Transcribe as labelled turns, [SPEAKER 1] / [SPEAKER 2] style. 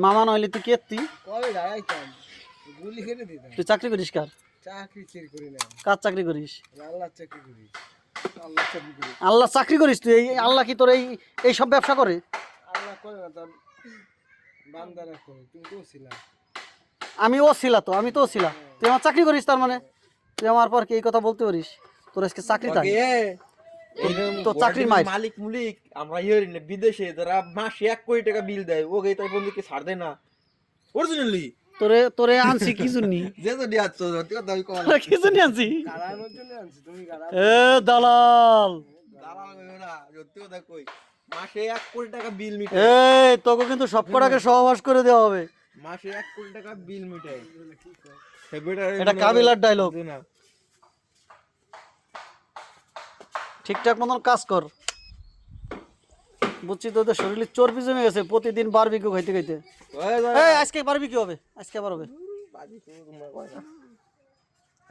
[SPEAKER 1] মামা নইলে তুই কে তুই?
[SPEAKER 2] কবে দাঁড়াইতাম গুলি খেতে দিতাম।
[SPEAKER 1] তুই চাকরি করিস কার?
[SPEAKER 2] চাকরি চেরি করি না,
[SPEAKER 1] কার চাকরি করিস?
[SPEAKER 2] আল্লাহ চাকরি করি, আল্লাহ চাকরি করি।
[SPEAKER 1] আল্লাহ চাকরি করিস তুই? এই আল্লাহ কি তোর এই সব ব্যবসা করে?
[SPEAKER 2] আল্লাহ করে না, তার বান্দারা করে। তুমি তো ছিলা।
[SPEAKER 1] আমি ও ছিলা তো, আমি তো ও ছিলা। তুই আমার চাকরি করিস তার মানে? তুই আমার পর কি এই কথা বলতে পারিস? তোর আজকে চাকরি তাই, তো চাকরির মাইর।
[SPEAKER 3] মালিক মুলিক আমরা ইয়ে বিদেশে যারা মাসে 1 কোটি টাকা বিল দেয় ওকে তাই বন্ধুকে ছাড় দেয় না অরিজিনালি।
[SPEAKER 1] তোরে তোরে আনছি কি জন্যি?
[SPEAKER 3] যে তো দিয়াচ্ছ সত্যি কথা আমি কল
[SPEAKER 1] তোরে কি জন্যি আনছি?
[SPEAKER 2] গাড়ানোর জন্য আনছি, তুমি গাড়া।
[SPEAKER 1] এ দালাল,
[SPEAKER 3] দালাল কইও না, সত্যি কথা কই মাসে 1 কোটি টাকা বিল মিটে,
[SPEAKER 1] এই তোকে কিন্তু সব কটাকে সহবাস করে দেওয়া হবে।
[SPEAKER 3] মাসে 1 কোটি টাকা বিল মিটে।
[SPEAKER 1] এটা কাবিলার ডায়লগ। ঠিকঠাক মতন কাজ কর, বুঝছি তো? তোদের শরীরে চর্বি জমে গেছে প্রতিদিন বারবিকিউ খাইতে খাইতে। এই আজকে বারবিকিউ হবে, আজকে আবার হবে।